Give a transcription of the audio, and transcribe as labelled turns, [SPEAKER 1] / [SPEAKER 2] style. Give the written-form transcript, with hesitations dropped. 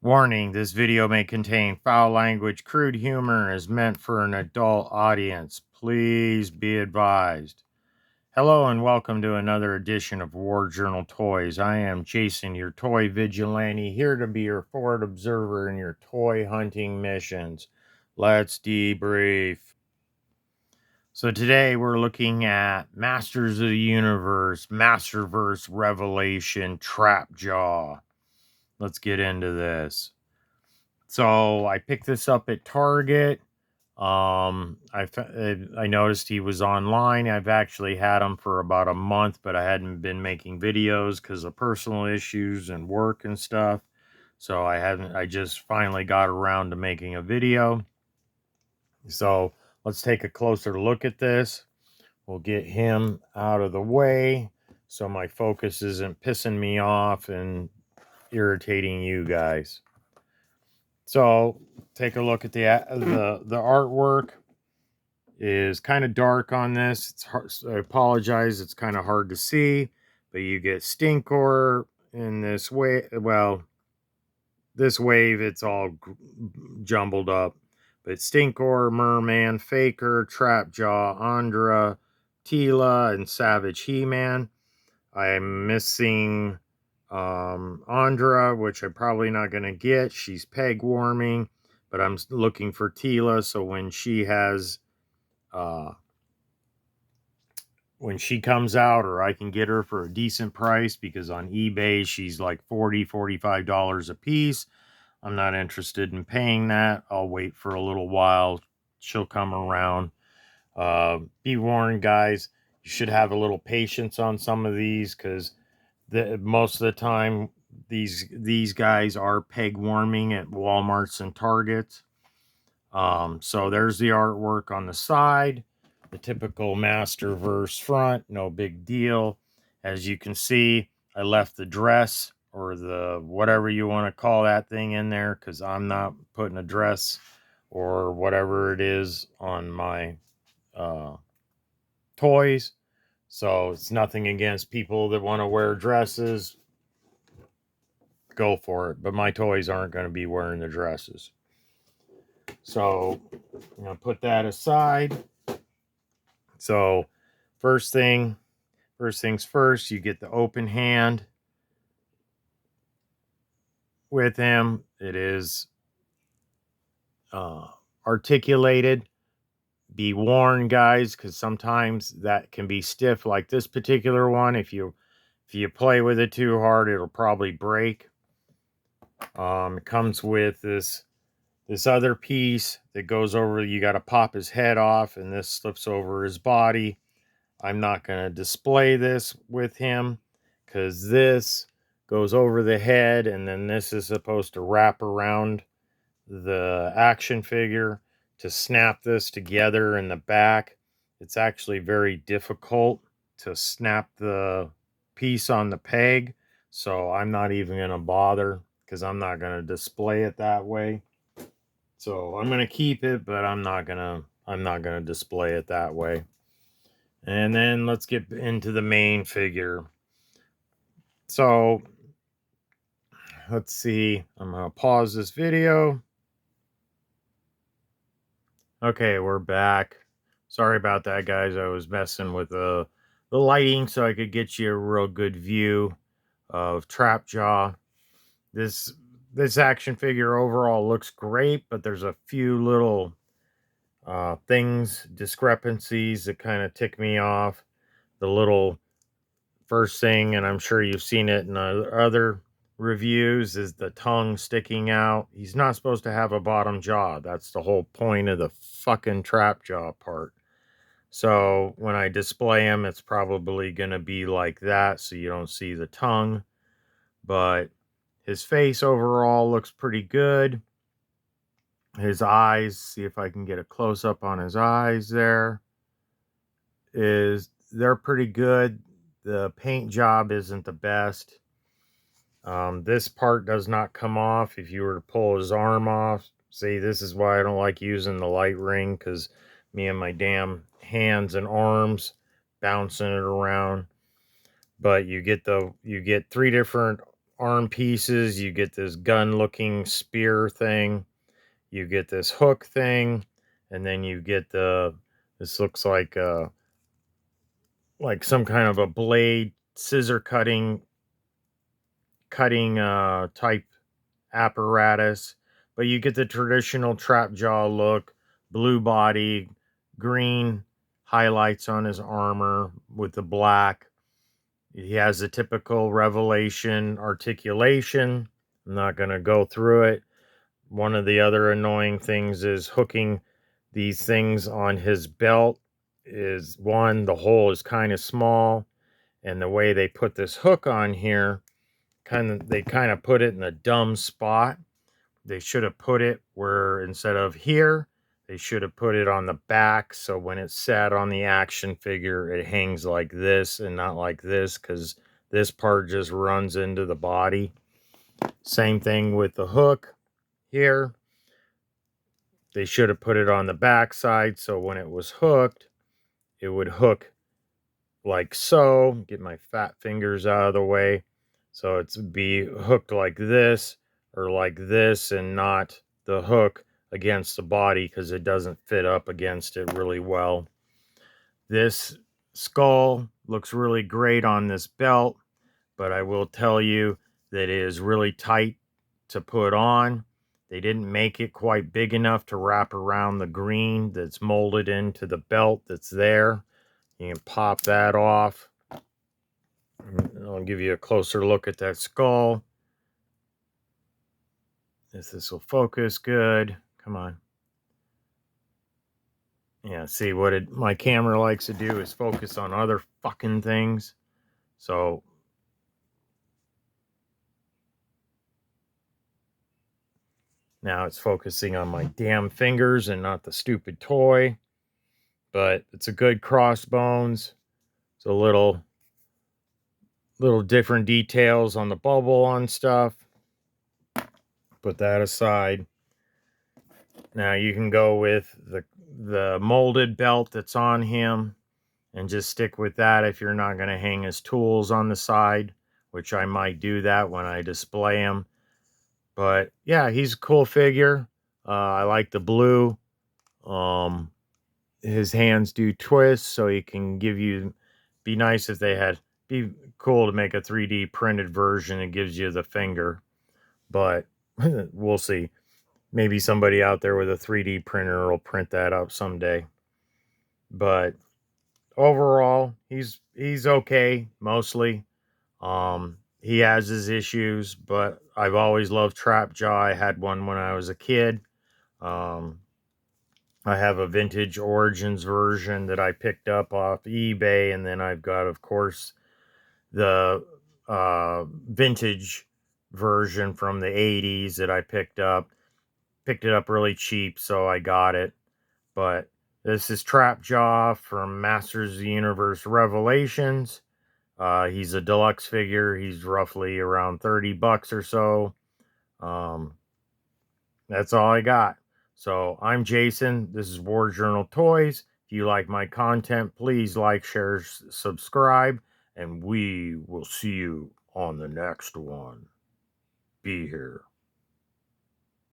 [SPEAKER 1] Warning, this video may contain foul language, crude humor, and is meant for an adult audience. Please be advised. Hello and welcome to another edition of War Journal Toys. I am Jason, your toy vigilante, here to be your forward observer in your toy hunting missions. Let's debrief. So today we're looking at Masters of the Universe, Masterverse Revelation, Trapjaw. Let's get into this. So I picked this up at Target. I noticed he was online. I've actually had him for about a month, but I hadn't been making videos because of personal issues and work and stuff. So I just finally got around to making a video. So let's take a closer look at this. We'll get him out of the way so my focus isn't pissing me off and irritating you guys. So take a look at the artwork. Is kind of dark on this. It's hard, I apologize. It's kind of hard to see, but you get Stinkor in this way. Well, this wave it's all jumbled up, but Stinkor, Merman, Faker, Trapjaw, Andra, Tila, and Savage He-Man. I'm missing Andra, which I'm probably not going to get. She's peg warming, but I'm looking for Tila, so when she has when she comes out, or I can get her for a decent price, because on eBay she's like $45 a piece. I'm not interested in paying that. I'll wait for a little while. She'll come around. Be warned, guys, you should have a little patience on some of these, because most of the time these guys are peg warming at Walmarts and Targets. So there's the artwork on the side, the typical Masterverse front, no big deal. As you can see, I left the dress, or the whatever you want to call that thing, in there, because I'm not putting a dress or whatever it is on my toys. So it's nothing against people that want to wear dresses. Go for it. But my toys aren't going to be wearing the dresses. So I'm going to put that aside. So first things first, you get the open hand with him. It is articulated. Be warned, guys, because sometimes that can be stiff, like this particular one. If you play with it too hard, it'll probably break. It comes with this other piece that goes over. You got to pop his head off, and this slips over his body. I'm not going to display this with him, because this goes over the head, and then this is supposed to wrap around the action figure to snap this together in the back. It's actually very difficult to snap the piece on the peg, so I'm not even going to bother, because I'm not going to display it that way. So I'm going to keep it, but I'm not going to display it that way. And then let's get into the main figure. So let's see. I'm going to pause this video. Okay, we're back. Sorry about that, guys. I was messing with the lighting so I could get you a real good view of Trapjaw. This action figure overall looks great, but there's a few little discrepancies that kind of tick me off. The little first thing, and I'm sure you've seen it in other reviews, is the tongue sticking out. He's not supposed to have a bottom jaw. That's the whole point of the fucking Trapjaw part. So when I display him, it's probably going to be like that, so you don't see the tongue. But his face overall looks pretty good. His eyes, see if I can get a close-up on his eyes there. They're pretty good. The paint job isn't the best. This part does not come off if you were to pull his arm off. See, this is why I don't like using the light ring, because me and my damn hands and arms bouncing it around. But you get 3 different arm pieces. You get this gun-looking spear thing. You get this hook thing, and then you get this looks like some kind of a blade, scissor cutting type apparatus. But you get the traditional trap jaw look, blue body, green highlights on his armor with the black. He has the typical Revelation articulation. I'm not going to go through it. One of the other annoying things is hooking these things on his belt. Is one, the hole is kind of small, and the way they put this hook on here, they kind of put it in a dumb spot. They should have put it where, instead of here, they should have put it on the back, so when it's sat on the action figure, it hangs like this and not like this, because this part just runs into the body. Same thing with the hook here. They should have put it on the back side, so when it was hooked, it would hook like so. Get my fat fingers out of the way. So it's be hooked like this or like this, and not the hook against the body, because it doesn't fit up against it really well. This skull looks really great on this belt, but I will tell you that it is really tight to put on. They didn't make it quite big enough to wrap around the green that's molded into the belt that's there. You can pop that off. I'll give you a closer look at that skull. If this will focus good. Come on. Yeah, see what my camera likes to do is focus on other fucking things. So now it's focusing on my damn fingers and not the stupid toy. But it's a good crossbones. It's a little different details on the bubble on stuff. Put that aside. Now you can go with the molded belt that's on him and just stick with that if you're not going to hang his tools on the side, which I might do that when I display him. But yeah, he's a cool figure. I like the blue. His hands do twist, so he can be nice if be cool to make a 3D printed version. It gives you the finger, but we'll see. Maybe somebody out there with a 3D printer will print that up someday. But overall, he's okay mostly. He has his issues, but I've always loved Trapjaw. I had one when I was a kid. I have a vintage Origins version that I picked up off eBay, and then I've got, of course, the vintage version from the 80s that I picked up. Picked it up really cheap, so I got it. But this is Trapjaw from Masters of the Universe Revelations. He's a deluxe figure. He's roughly around $30 or so. That's all I got. So I'm Jason. This is War Journal Toys. If you like my content, please like, share, subscribe, and we will see you on the next one. Be here.